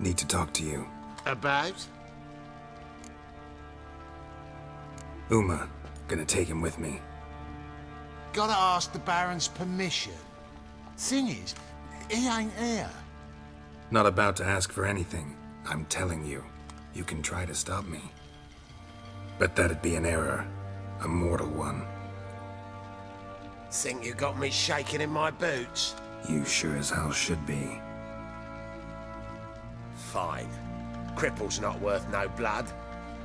Need to talk to you. About? Uma. Gonna take him with me. Gotta ask the Baron's permission. Thing is, he ain't here. Not about to ask for anything. I'm telling you. You can try to stop me. But that'd be an error. A mortal one. Think you got me shaking in my boots? You sure as hell should be. Fine. Cripple's not worth no blood.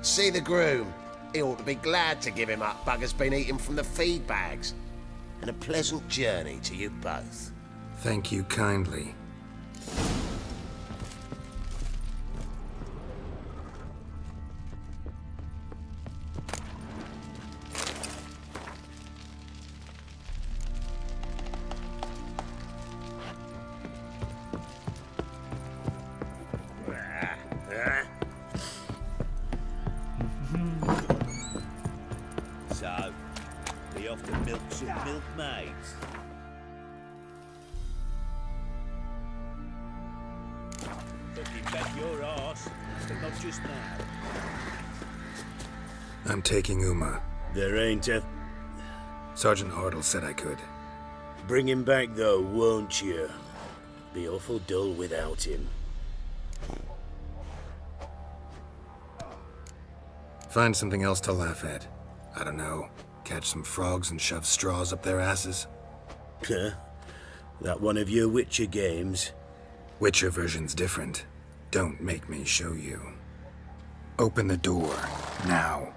See the groom. He ought to be glad to give him up. Bugger's been eating from the feed bags. And a pleasant journey to you both. Thank you kindly. So, we off to milk some milkmaids. Looking back your arse, but not just now. I'm taking Uma. There ain't a... Sergeant Hartle said I could. Bring him back though, won't you? Be awful dull without him. Find something else to laugh at. I don't know. Catch some frogs and shove straws up their asses. Huh? That one of your Witcher games? Witcher version's different. Don't make me show you. Open the door. Now.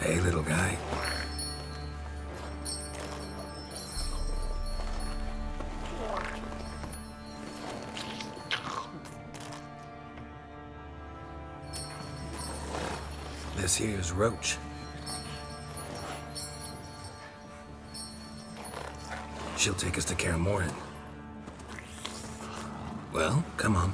Hey, little guy. This here's Roach. She'll take us to Kaer Morhen. Well, come on.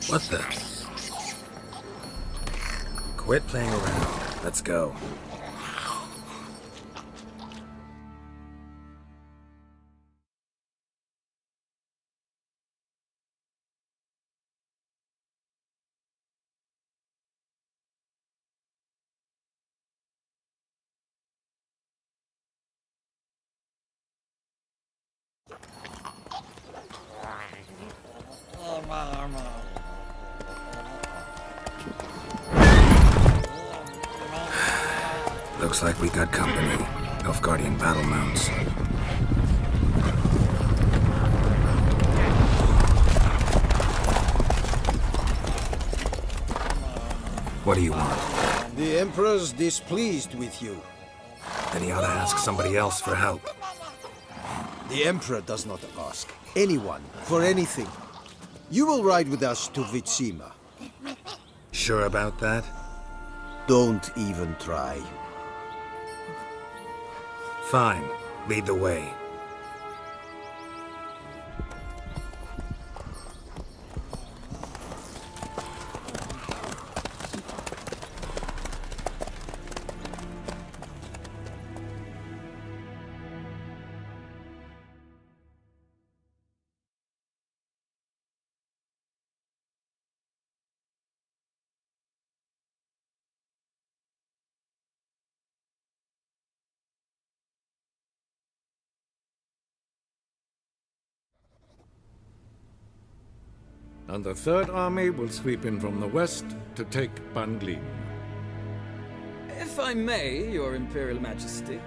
What the? Quit playing around. Let's go. Looks like we got company. Nilfgaardian battle mounts. What do you want? The Emperor's displeased with you. Then he ought to ask somebody else for help. The Emperor does not ask anyone for anything. You will ride with us to Vesemir. Sure about that? Don't even try. Fine. Lead the way. And the Third Army will sweep in from the west to take Banglin. If I may, Your Imperial Majesty,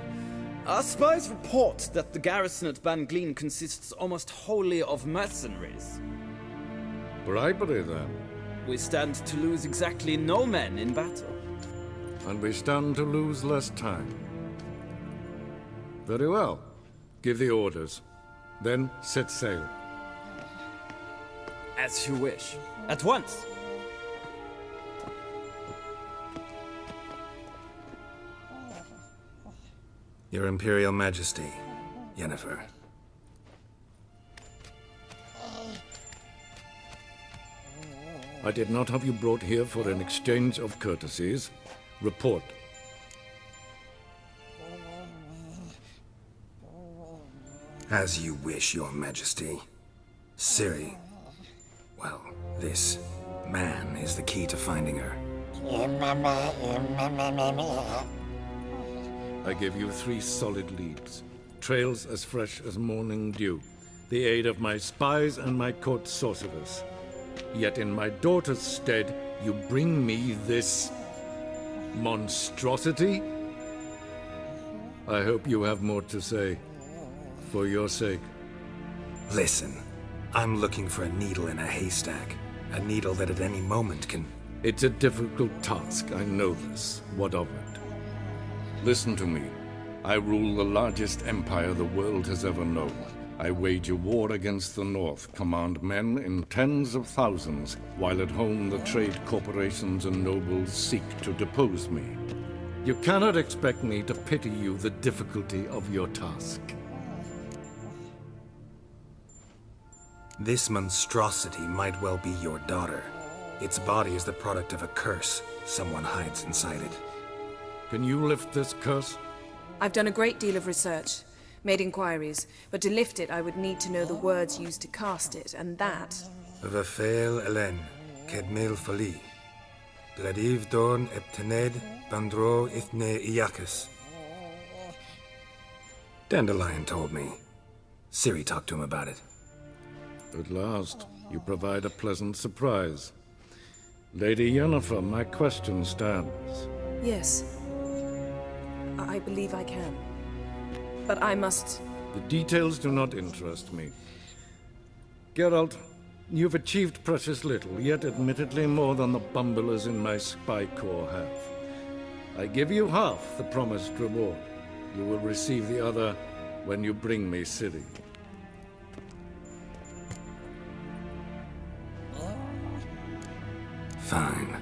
our spies report that the garrison at Banglin consists almost wholly of mercenaries. Bribery, then. We stand to lose exactly no men in battle. And we stand to lose less time. Very well. Give the orders. Then set sail. As you wish. At once! Your Imperial Majesty, Yennefer. I did not have you brought here for an exchange of courtesies. Report. As you wish, Your Majesty. Ciri. Well, this man is the key to finding her. I give you 3 solid leads. Trails as fresh as morning dew. The aid of my spies and my court sorcerers. Yet in my daughter's stead, you bring me this monstrosity? I hope you have more to say. For your sake. Listen, I'm looking for a needle in a haystack. A needle that at any moment can... It's a difficult task, I know this. What of it? Listen to me. I rule the largest empire the world has ever known. I wage a war against the North, command men in tens of thousands, while at home the trade corporations and nobles seek to depose me. You cannot expect me to pity you the difficulty of your task. This monstrosity might well be your daughter. Its body is the product of a curse someone hides inside it. Can you lift this curse? I've done a great deal of research, made inquiries, but to lift it I would need to know the words used to cast it, and that... Vafel Elen, Kedmil Fali. Gladiv Dorn Eptened Bandro Ithne Iacus. Dandelion told me. Ciri talked to him about it. At last, you provide a pleasant surprise. Lady Yennefer, my question stands. Yes. I believe I can. But I must... The details do not interest me. Geralt, you've achieved precious little, yet admittedly more than the bumblers in my spy corps have. I give you half the promised reward. You will receive the other when you bring me Ciri. Fine.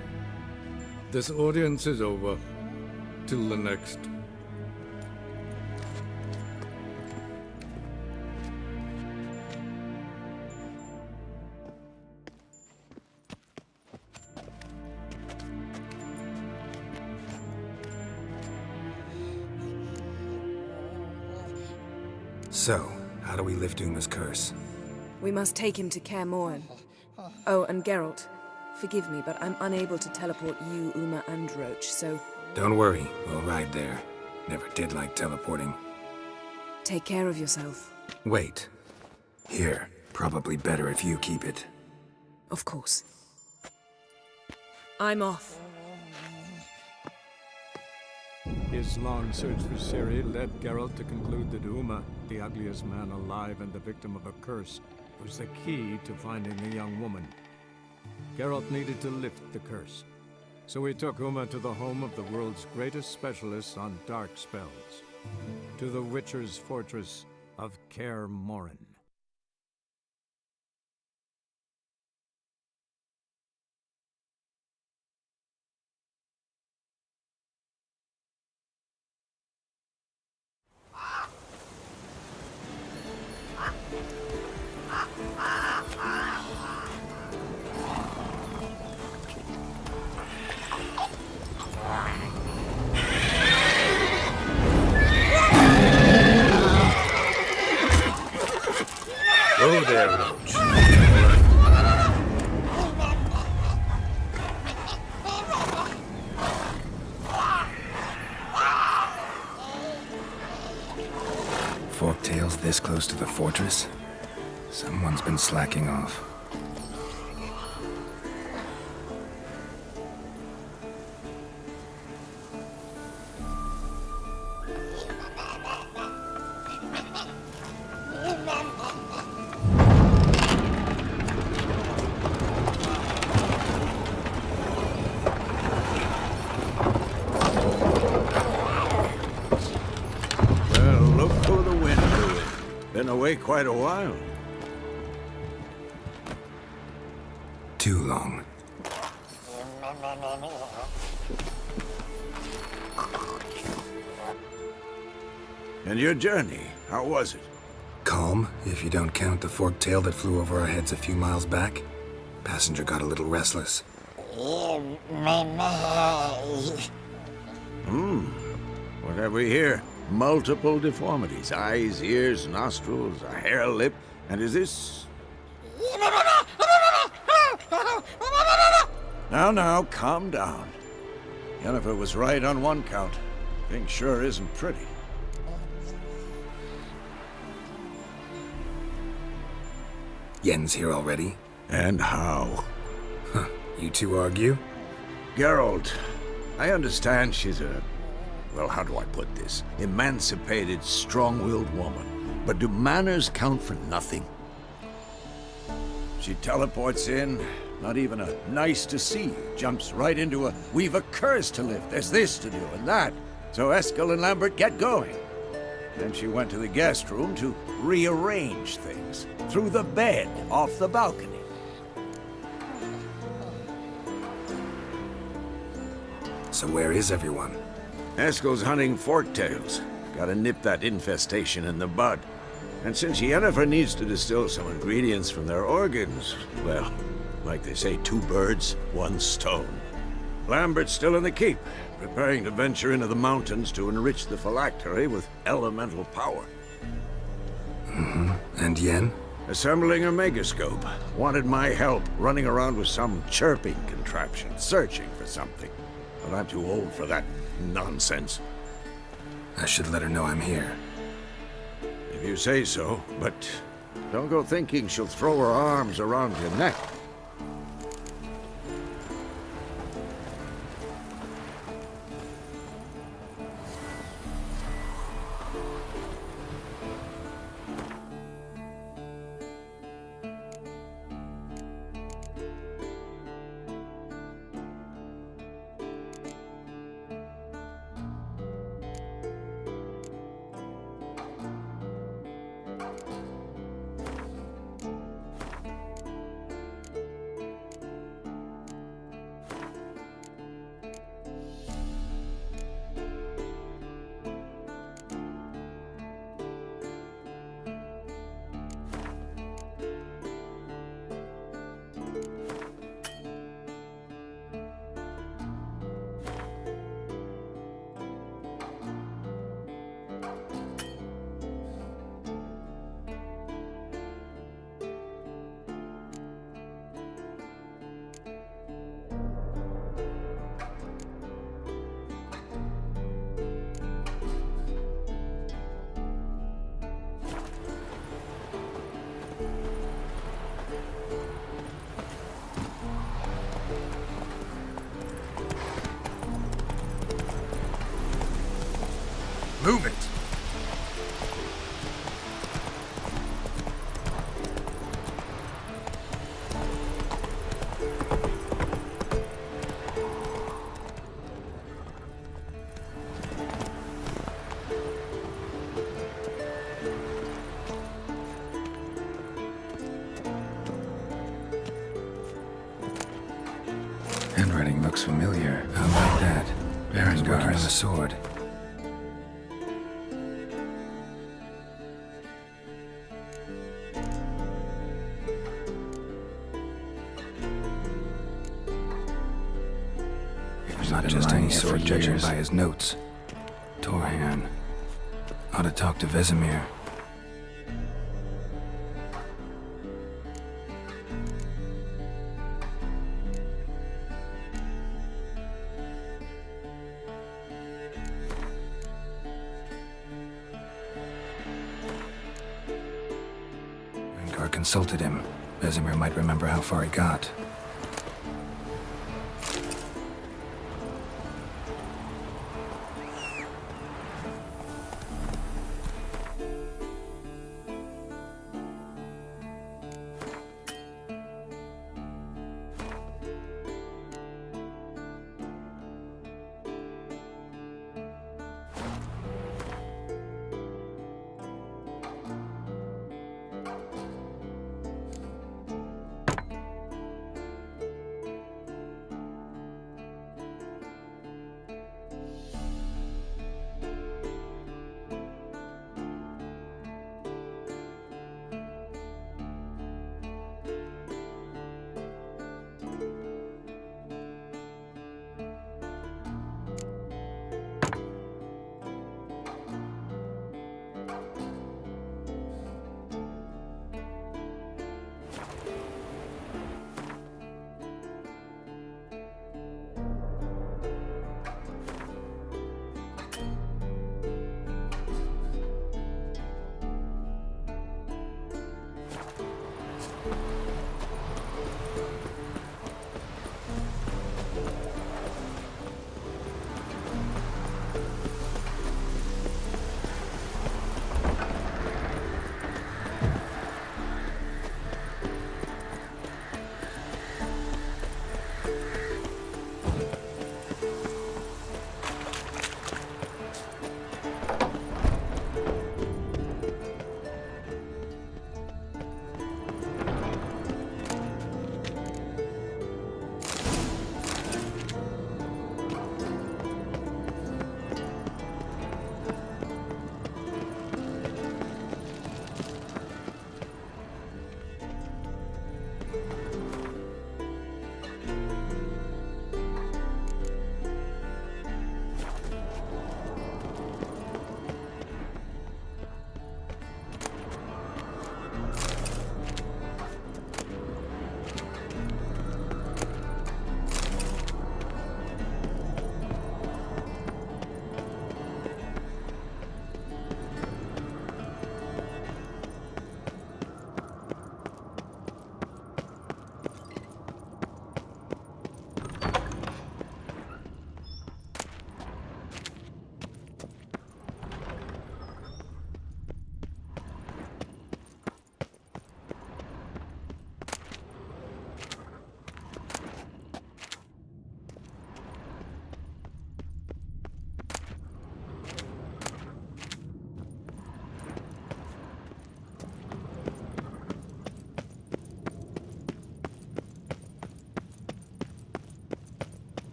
This audience is over. Till the next. So, how do we lift Uma's curse? We must take him to Kaer Morhen. Oh, and Geralt, forgive me, but I'm unable to teleport you, Uma, and Roach, so... Don't worry, we'll ride there. Never did like teleporting. Take care of yourself. Wait. Here. Probably better if you keep it. Of course. I'm off. His long search for Ciri led Geralt to conclude that Uma, the ugliest man alive and the victim of a curse, was the key to finding the young woman. Geralt needed to lift the curse, so he took Uma to the home of the world's greatest specialist on dark spells, to the Witcher's fortress of Kaer Morhen. Oh there, Roach. Forktails this close to the fortress? Someone's been slacking off. Well, look for the wind, Louis. away quite a while. Too long. And your journey, how was it? Calm, if you don't count the forked tail that flew over our heads a few miles back. Passenger got a little restless. What have we here? Multiple deformities. Eyes, ears, nostrils, a hair lip. And is this... Now, calm down. Yennefer was right on one count. Thing sure isn't pretty. Yen's here already? And how? Huh. You two argue? Geralt, I understand she's a... well, how do I put this? Emancipated, strong-willed woman. But do manners count for nothing? She teleports in, not even a nice to see you, jumps right into a we've a curse to lift, there's this to do and that. So Eskel and Lambert get going. Then she went to the guest room to rearrange things. Through the bed, off the balcony. So where is everyone? Eskel's hunting forktails. Gotta nip that infestation in the bud. And since Yennefer needs to distill some ingredients from their organs, well, like they say, 2 birds, 1 stone. Lambert's still in the keep, preparing to venture into the mountains to enrich the phylactery with elemental power. And Yen? Assembling a megascope. Wanted my help running around with some chirping contraption, searching for something. But I'm too old for that nonsense. I should let her know I'm here. If you say so, but don't go thinking she'll throw her arms around your neck. Move it! Handwriting looks familiar. How about that? Baron's working on the sword. Not just any sword judging by his notes. Torhan. Ought to talk to Vesemir. Rengar consulted him. Vesemir might remember how far he got.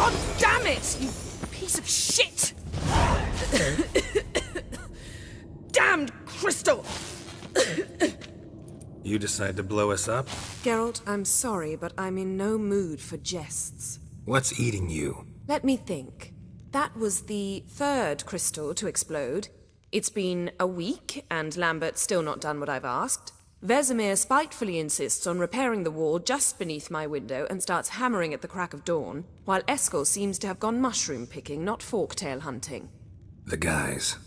God damn it! You piece of shit! Damned crystal! You decide to blow us up? Geralt, I'm sorry, but I'm in no mood for jests. What's eating you? Let me think. That was the third crystal to explode. It's been a week, and Lambert's still not done what I've asked. Vesemir spitefully insists on repairing the wall just beneath my window and starts hammering at the crack of dawn, while Eskel seems to have gone mushroom picking, not forktail hunting. The guys.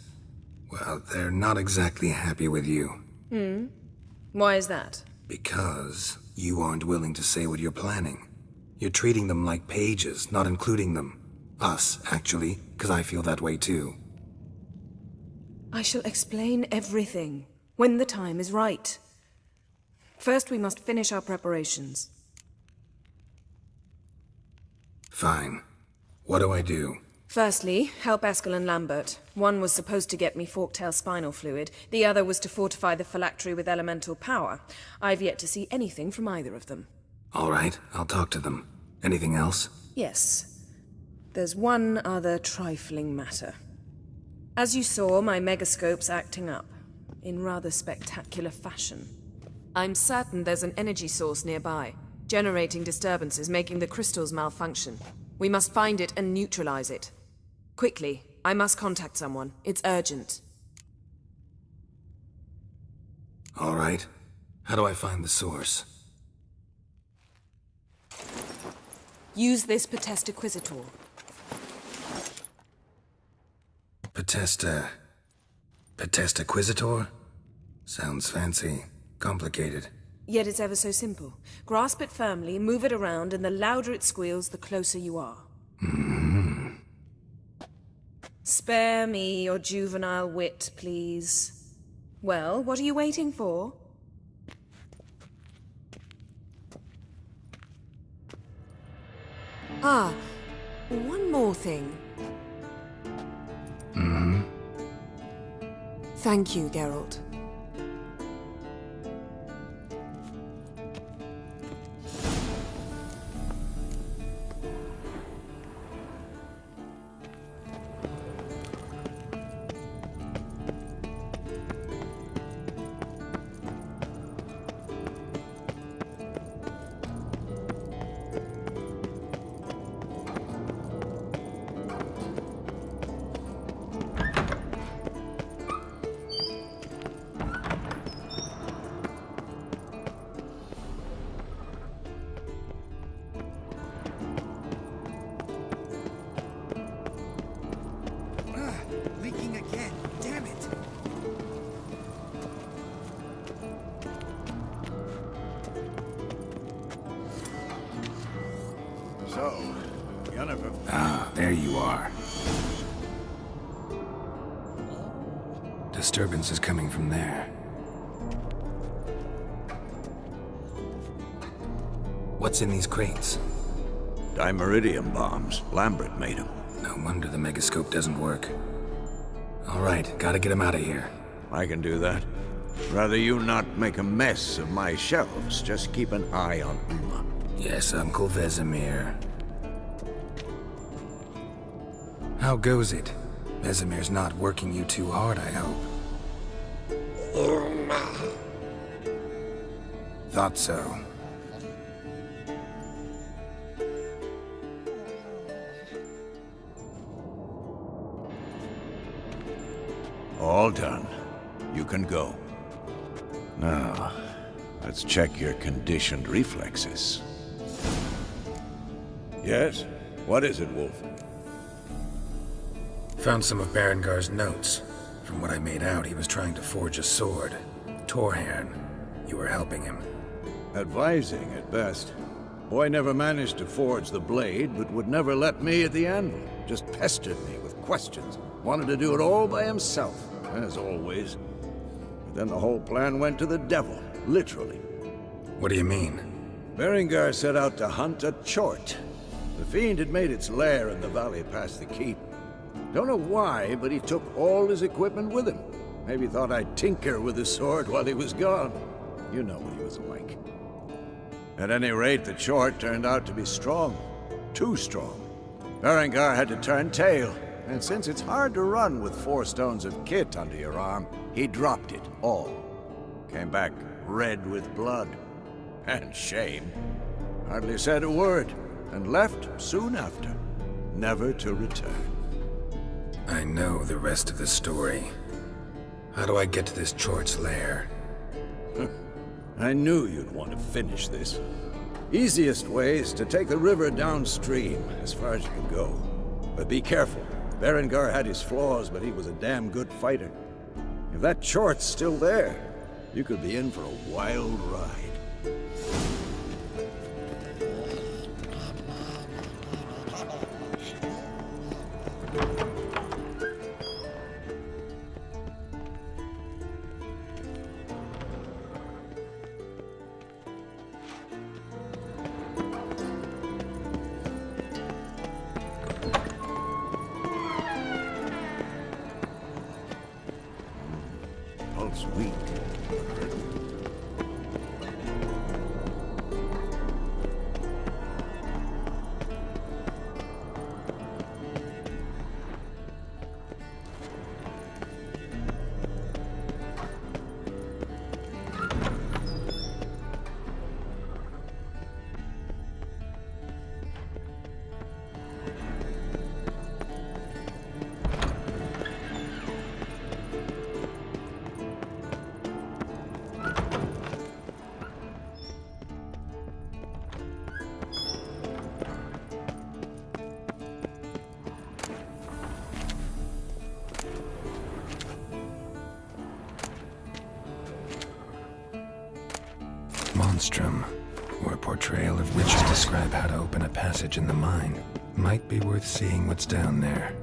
Well, they're not exactly happy with you. Why is that? Because you aren't willing to say what you're planning. You're treating them like pages, not including them. Us, actually, because I feel that way too. I shall explain everything, when the time is right. First, we must finish our preparations. Fine. What do I do? Firstly, help Eskel and Lambert. One was supposed to get me forktail spinal fluid, the other was to fortify the phylactery with elemental power. I've yet to see anything from either of them. All right, I'll talk to them. Anything else? Yes. There's one other trifling matter. As you saw, my megascope's acting up, in rather spectacular fashion. I'm certain there's an energy source nearby, generating disturbances, making the crystals malfunction. We must find it and neutralize it. Quickly, I must contact someone. It's urgent. All right. How do I find the source? Use this Potestaquizitor. Potestaquizitor? Sounds fancy. Complicated. Yet it's ever so simple. Grasp it firmly, move it around, and the louder it squeals, the closer you are. Spare me your juvenile wit, please. Well, what are you waiting for? Ah, one more thing. Thank you, Geralt. Leaking again. Damn it. So, Yennefer. Ah, there you are. Disturbance is coming from there. What's in these crates? Dimeridium bombs. Lambert made them. No wonder the megascope doesn't work. All right, gotta get him out of here. I can do that. Rather you not make a mess of my shelves. Just keep an eye on Uma. Yes, Uncle Vesemir. How goes it? Vesemir's not working you too hard, I hope. Thought so. All done. You can go. Now, let's check your conditioned reflexes. Yes? What is it, Wolf? Found some of Berengar's notes. From what I made out, he was trying to forge a sword. Torhairn, you were helping him. Advising, at best. Boy never managed to forge the blade, but would never let me at the anvil. Just pestered me with questions. Wanted to do it all by himself, as always. But then the whole plan went to the devil, literally. What do you mean? Berengar set out to hunt a chort. The fiend had made its lair in the valley past the keep. Don't know why, but he took all his equipment with him. Maybe thought I'd tinker with his sword while he was gone. You know what he was like. At any rate, the chort turned out to be strong. Too strong. Berengar had to turn tail, and since it's hard to run with 4 stones of kit under your arm, he dropped it all. Came back red with blood. And shame. Hardly said a word, and left soon after, never to return. I know the rest of the story. How do I get to this Chort's lair? I knew you'd want to finish this. Easiest way is to take the river downstream, as far as you can go. But be careful. Berengar had his flaws, but he was a damn good fighter. If that Chort's still there, you could be in for a wild ride. Pulse weak. Monstrum, or a portrayal of witches describe how to open a passage in the mine. Might be worth seeing what's down there.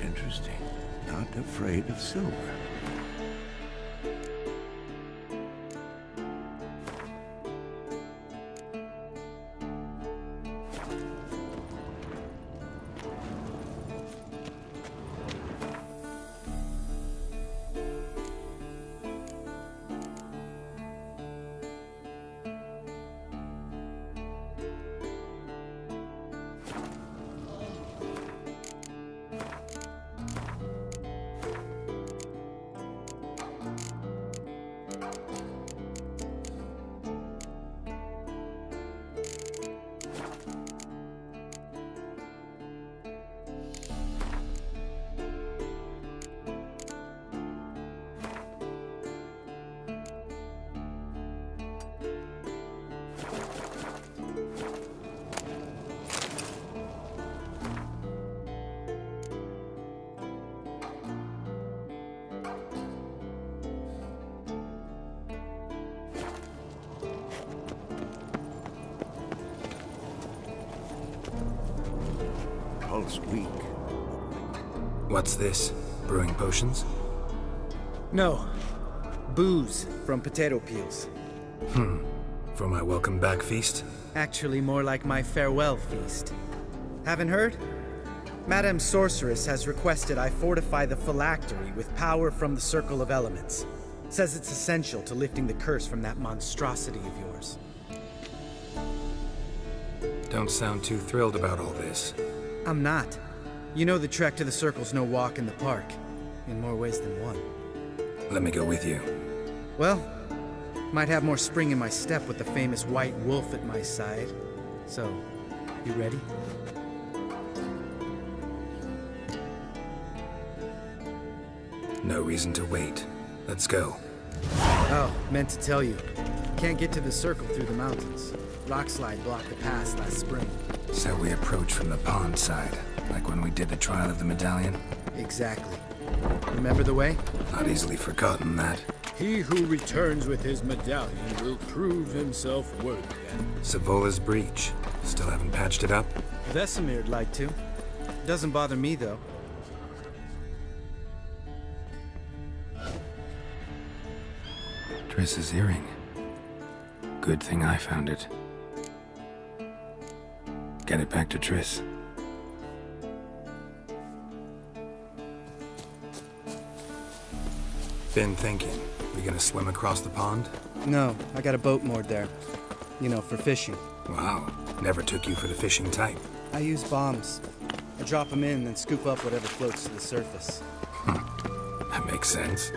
Interesting. Not afraid of silver. Geralt's weak. What's this? Brewing potions? No. Booze from potato peels. For my welcome back feast? Actually, more like my farewell feast. Haven't heard? Madame Sorceress has requested I fortify the phylactery with power from the Circle of Elements. Says it's essential to lifting the curse from that monstrosity of yours. Don't sound too thrilled about all this. I'm not. You know the trek to the Circle's no walk in the park. In more ways than one. Let me go with you. Well, might have more spring in my step with the famous white wolf at my side. So, you ready? No reason to wait. Let's go. Oh, meant to tell you. Can't get to the Circle through the mountains. Rockslide blocked the pass last spring. So we approach from the pond side, like when we did the trial of the medallion? Exactly. Remember the way? Not easily forgotten that. He who returns with his medallion will prove himself worthy. Savola's breach. Still haven't patched it up? Vesemir'd like to. Doesn't bother me, though. Triss's earring. Good thing I found it. Get it back to Triss. Been thinking. We gonna swim across the pond? No, I got a boat moored there. You know, for fishing. Wow. Never took you for the fishing type. I use bombs. I drop them in, then scoop up whatever floats to the surface. That makes sense.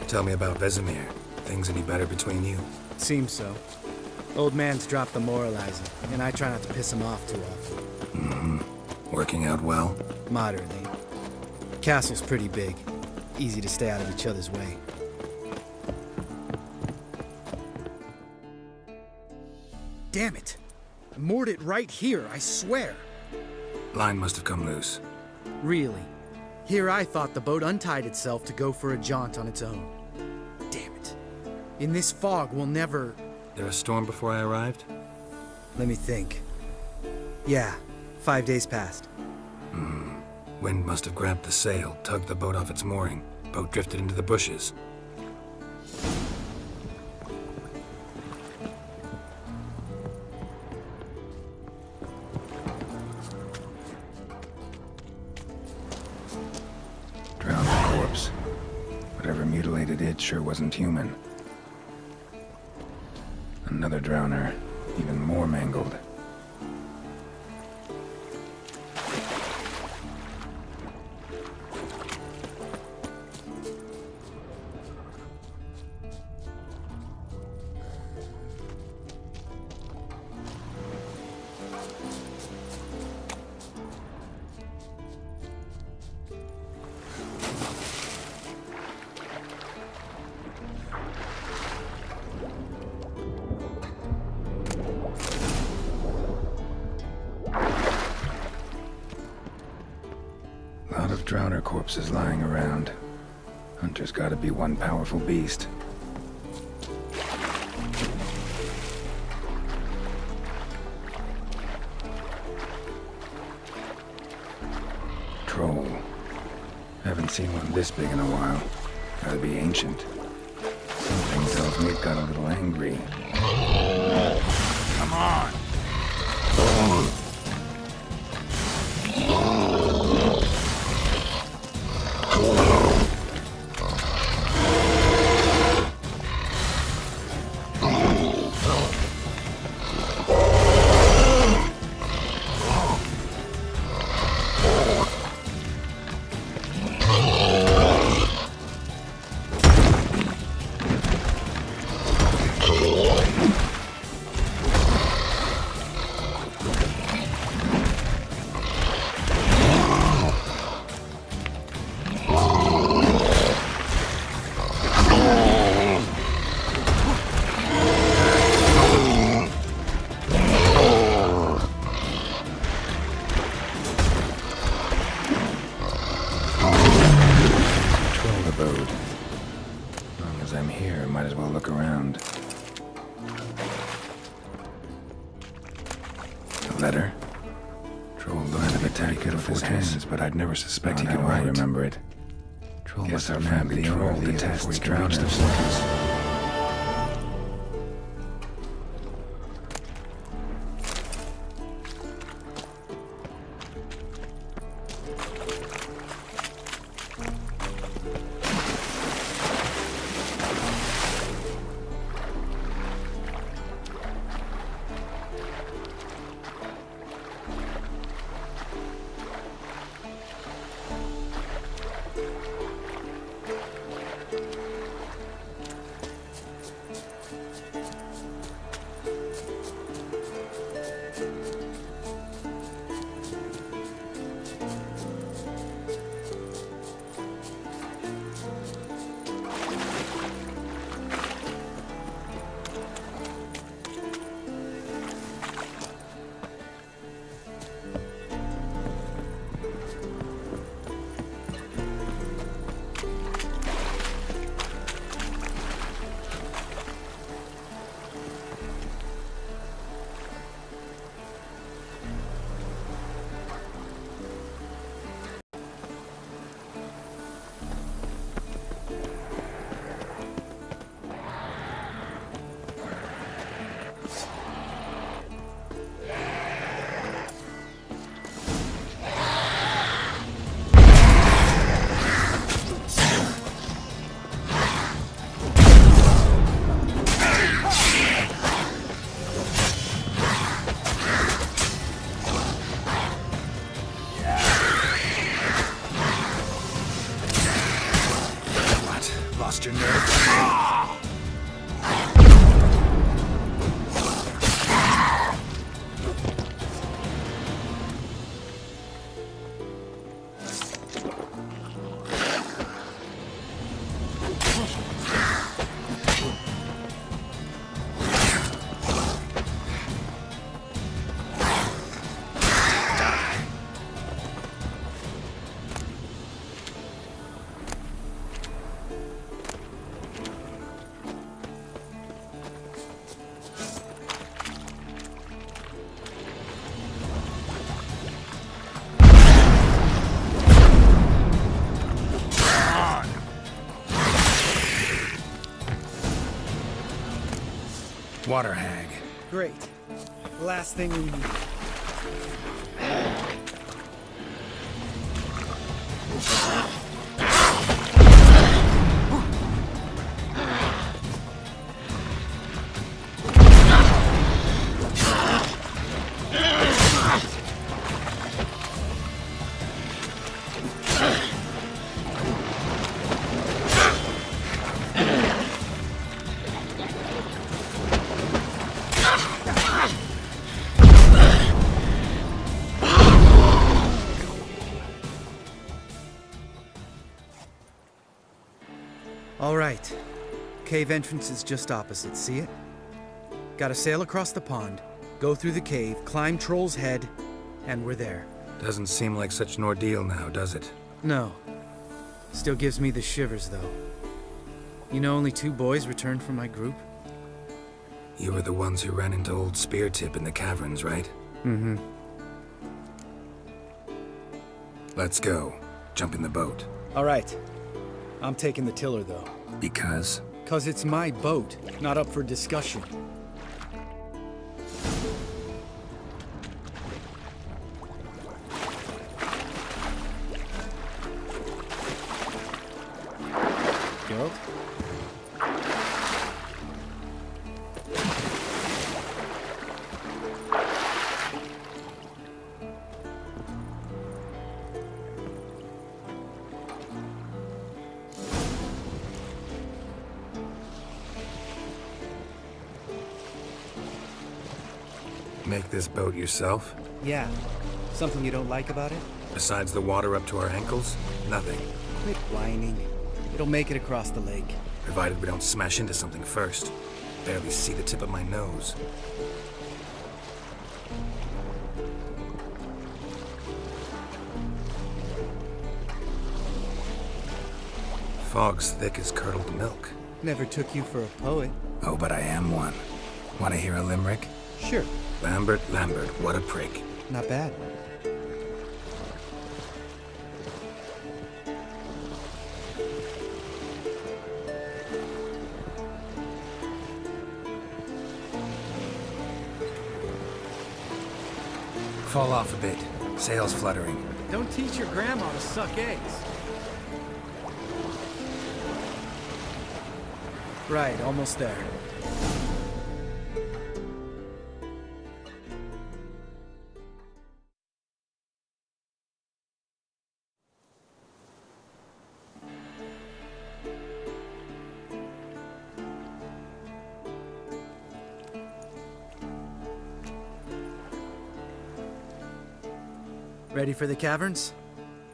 Tell me about Vesemir. Things any better between you? Seems so. Old man's dropped the moralizing, and I try not to piss him off too often. Working out well? Moderately. Castle's pretty big. Easy to stay out of each other's way. Damn it! I moored it right here, I swear! Line must have come loose. Really? Here I thought the boat untied itself to go for a jaunt on its own. Damn it. In this fog, we'll never... There a storm before I arrived? Let me think. Yeah, 5 days passed. Wind must have grabbed the sail, tugged the boat off its mooring. Boat drifted into the bushes. Drowned corpse. Whatever mutilated it sure wasn't human. Another drowner, even more mangled. Lot of drowner corpses lying around. Hunter's gotta be one powerful beast. Troll. Haven't seen one this big in a while. Gotta be ancient. Something tells me it got a little angry. Come on! Letter? Troll learned of attack it with his hands, but I'd never suspect he could write. Remember it. Troll must have found the troll the tests drowners. lost your nerve? Water hag. Great. Last thing we need. All right. Cave entrance is just opposite, see it? Gotta sail across the pond, go through the cave, climb Troll's Head, and we're there. Doesn't seem like such an ordeal now, does it? No. Still gives me the shivers, though. You know only 2 boys returned from my group? You were the ones who ran into old Speartip in the caverns, right? Mm-hmm. Let's go. Jump in the boat. All right. I'm taking the tiller, though. Because? 'Cause it's my boat, not up for discussion. Geralt? Make this boat yourself? Yeah. Something you don't like about it? Besides the water up to our ankles? Nothing. Quit whining. It'll make it across the lake. Provided we don't smash into something first. Barely see the tip of my nose. Fog's thick as curdled milk. Never took you for a poet. Oh, but I am one. Want to hear a limerick? Sure. Lambert, Lambert, what a prick. Not bad. Fall off a bit. Sails fluttering. Don't teach your grandma to suck eggs. Right, almost there. Ready for the caverns?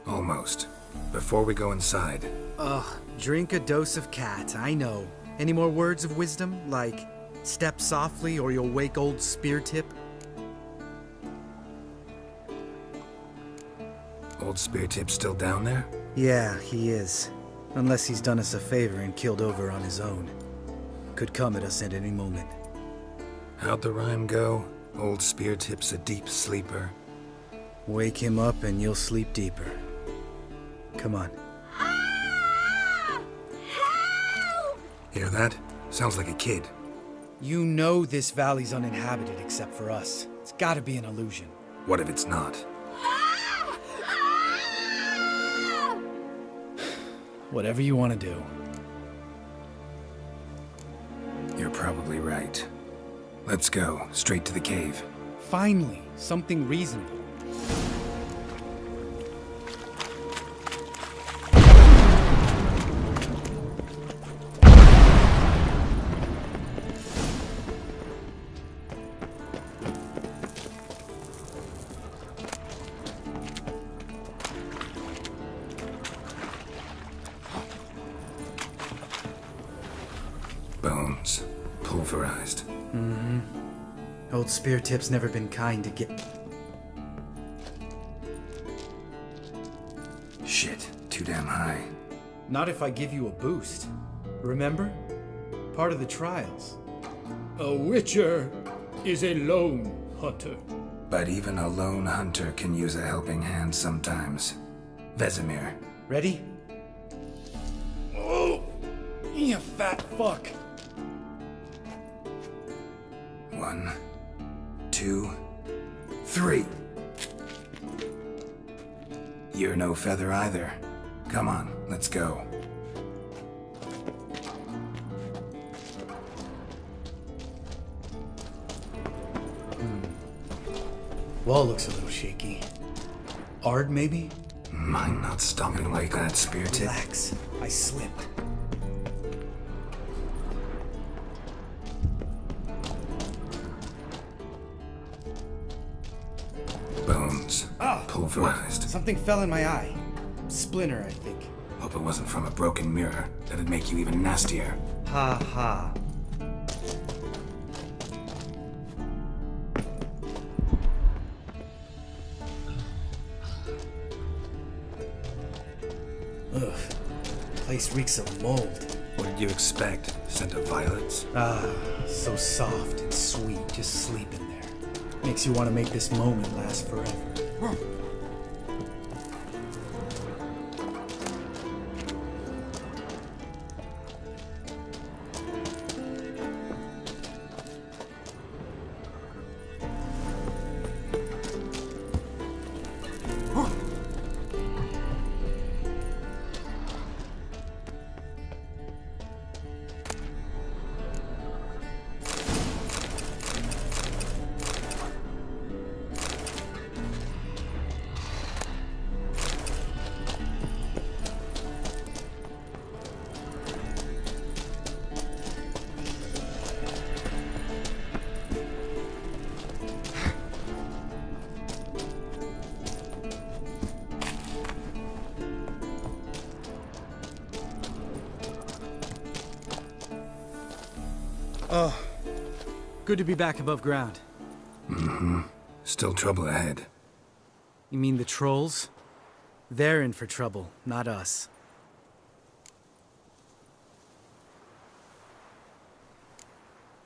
Almost. Before we go inside. Ugh, drink a dose of cat, I know. Any more words of wisdom, like, step softly or you'll wake old Speartip? Old Speartip's still down there? Yeah, he is. Unless he's done us a favor and killed over on his own. Could come at us at any moment. How'd the rhyme go? Old Speartip's a deep sleeper. Wake him up and you'll sleep deeper. Come on. Hear that? Sounds like a kid. You know this valley's uninhabited except for us. It's gotta be an illusion. What if it's not? Whatever you want to do. You're probably right. Let's go, straight to the cave. Finally, something reasonable. pulverized. Mm-hmm. Old spear tip's never been kind to get... Shit, too damn high. Not if I give you a boost. Remember? Part of the trials. A witcher is a lone hunter. But even a lone hunter can use a helping hand sometimes. Vesemir. Ready? Oh, you fat fuck. 1, 2, 3. You're no feather either. Come on, let's go. Wall looks a little shaky. Ard, maybe? Mind not stomping like that, spear tip. Relax. I slipped. Bones. Pulverized. Something fell in my eye. Splinter, I think. Hope it wasn't from a broken mirror. That'd make you even nastier. Ha ha. Ugh. Place reeks of mold. What did you expect? Scent of violets? Ah, so soft and sweet, just sleep in there. Makes you want to make this moment last forever. Oh, good to be back above ground. Mm-hmm. Still trouble ahead. You mean the trolls? They're in for trouble, not us.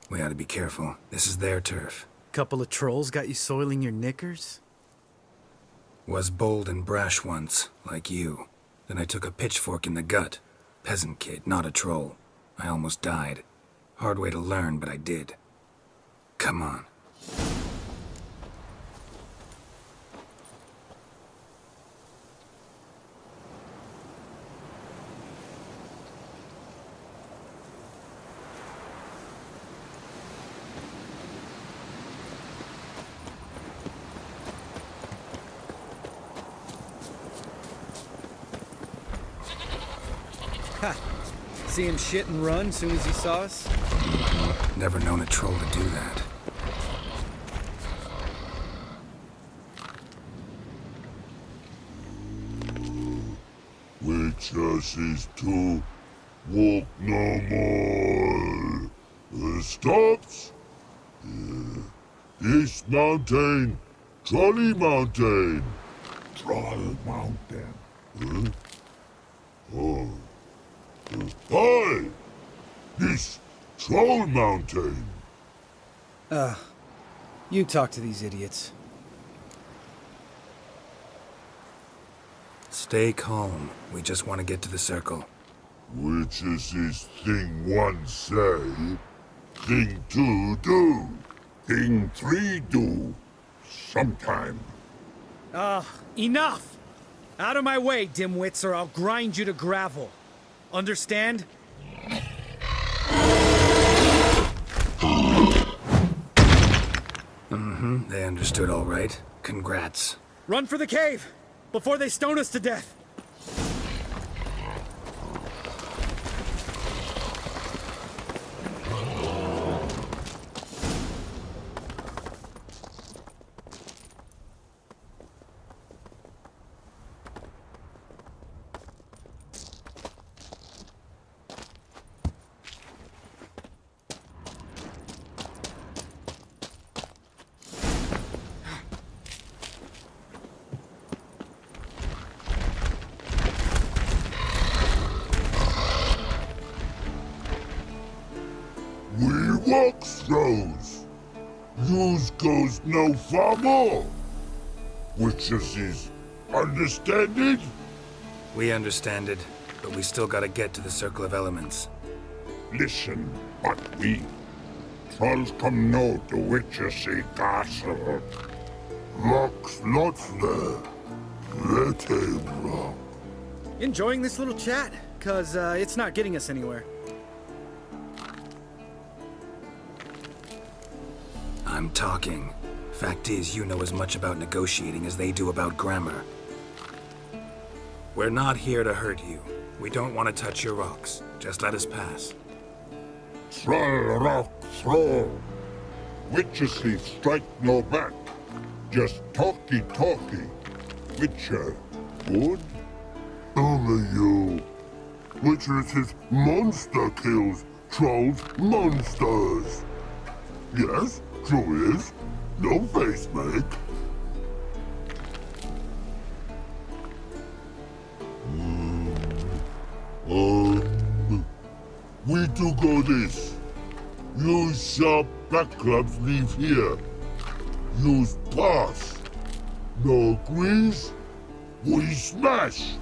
We ought to be careful. This is their turf. Couple of trolls got you soiling your knickers? Was bold and brash once, like you. Then I took a pitchfork in the gut. Peasant kid, not a troll. I almost died. Hard way to learn, but I did. Come on. Ha! See him shit and run soon as he saw us? Never known a troll to do that. Witches is to walk no more. Stops? East Mountain, Trolley Mountain. Troll Mountain. Huh? Oh. Hi! This Troll Mountain. You talk to these idiots. Stay calm. We just want to get to the circle. Which is this thing one say, thing two do, thing three do, sometime. Enough! Out of my way, dimwits, or I'll grind you to gravel. Understand? Mm-hmm, they understood all right. Congrats. Run for the cave! Before they stone us to death! shows. Yous goes no far more. Witches is understand it? We understand it, but we still gotta get to the Circle of Elements. Listen, but we trolls come know the witches see castle. Rocks lots there. Let him rock. Enjoying this little chat? Cause it's not getting us anywhere. I'm talking. Fact is, you know as much about negotiating as they do about grammar. We're not here to hurt you. We don't want to touch your rocks. Just let us pass. Troll rock throw. Witches see strike no back. Just talky. Witcher, good? Only you. Witches is monster kills. Trolls monsters. Yes, true is. No face make. We do go this. Use sharp back clubs leave here. Use pass. No agrees? We smash.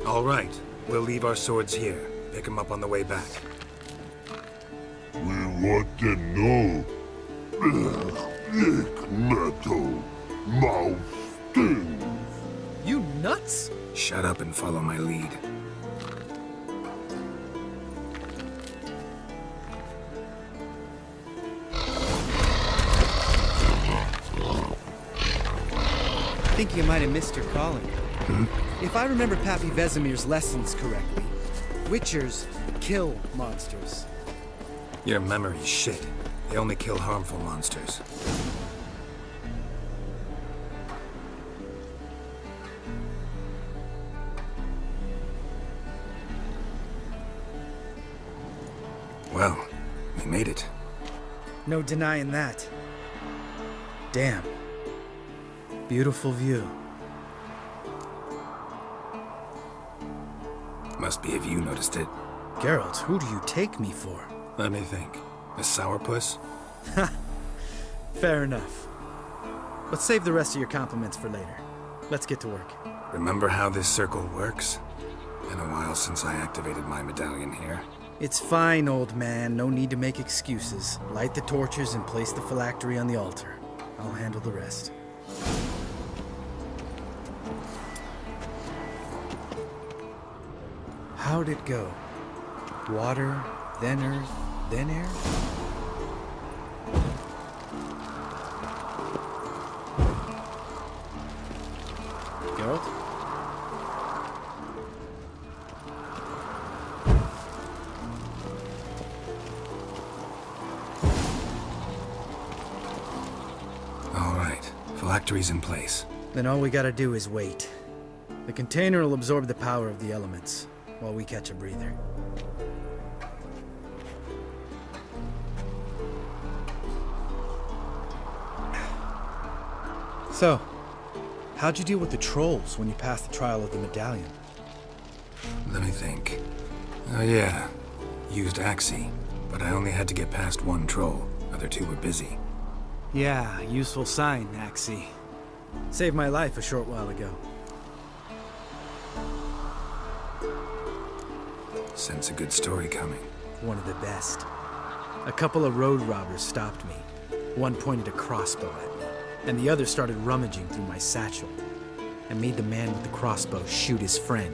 All right. We'll leave our swords here. Pick them up on the way back. We want to know. Lick metal. Mouth stings. You nuts? Shut up and follow my lead. I think you might have missed your calling. If I remember Pappy Vesemir's lessons correctly, Witchers kill monsters. Your memory's shit. They only kill harmful monsters. Well, we made it. No denying that. Damn. Beautiful view. Must be if you noticed it. Geralt, who do you take me for? Let me think. A sourpuss? Fair enough. But save the rest of your compliments for later. Let's get to work. Remember how this circle works? Been a while since I activated my medallion here. It's fine, old man. No need to make excuses. Light the torches and place the phylactery on the altar. I'll handle the rest. How'd it go? Water, then earth, then air? Geralt? All right. Phylactery's in place. Then all we gotta do is wait. The container will absorb the power of the elements, while we catch a breather. So, how'd you deal with the trolls when you passed the trial of the medallion? Let me think. Oh yeah. Used Axie, but I only had to get past one troll. Other two were busy. Yeah, useful sign, Axie. Saved my life a short while ago. Sense a good story coming. One of the best. A couple of road robbers stopped me. One pointed a crossbow at me, and the other started rummaging through my satchel. I made the man with the crossbow shoot his friend,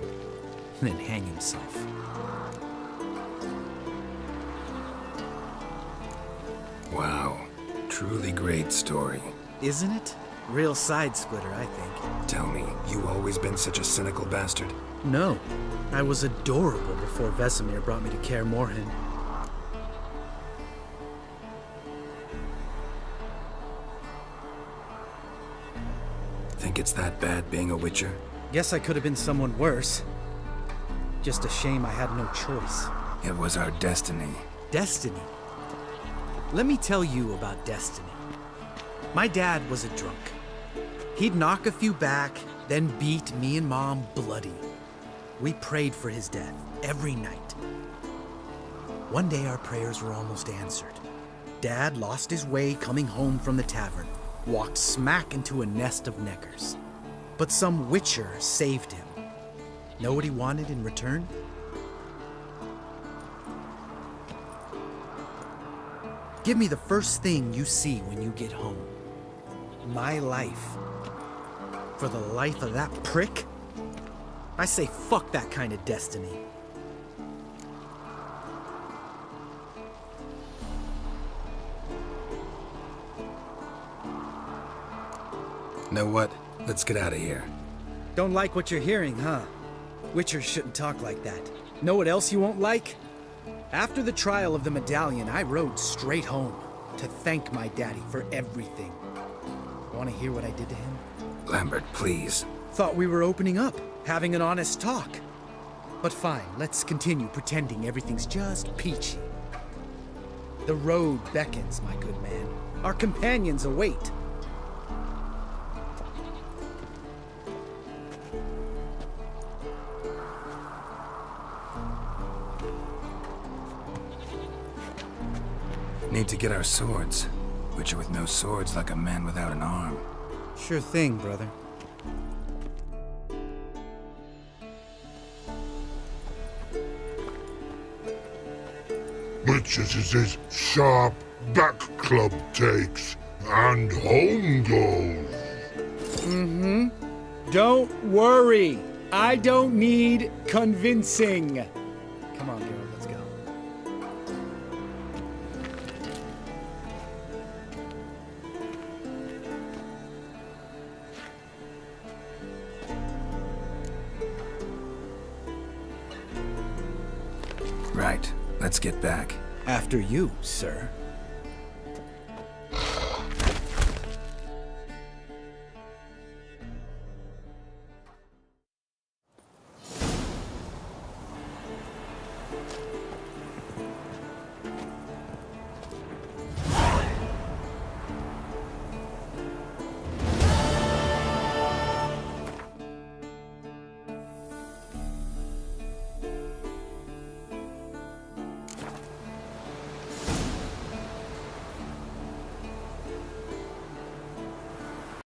and then hang himself. Wow. Truly great story. Isn't it? Real side splitter, I think. Tell me, you always been such a cynical bastard? No. I was adorable before Vesemir brought me to Kaer Morhen. Think it's that bad being a Witcher? Guess I could have been someone worse. Just a shame I had no choice. It was our destiny. Destiny? Let me tell you about destiny. My dad was a drunk. He'd knock a few back, then beat me and Mom bloody. We prayed for his death every night, One day our prayers were almost answered. Dad lost his way coming home from the tavern, walked smack into a nest of neckers. But some witcher saved him. Know what he wanted in return? Give me the first thing you see when you get home. My life. For the life of that prick? I say fuck that kind of destiny. Know what? Let's get out of here. Don't like what you're hearing, huh? Witchers shouldn't talk like that. Know what else you won't like? After the trial of the medallion, I rode straight home to thank my daddy for everything. Want to hear what I did to him? Lambert, please. Thought we were opening up, having an honest talk. But fine, let's continue pretending everything's just peachy. The road beckons, my good man. Our companions await. Need to get our swords. Witcher with no swords like a man without an arm. Sure thing, brother. Witches is his sharp back club takes, and home goes. Don't worry. I don't need convincing. Come on, Geralt, let's go. Right. Let's get back. After you, sir.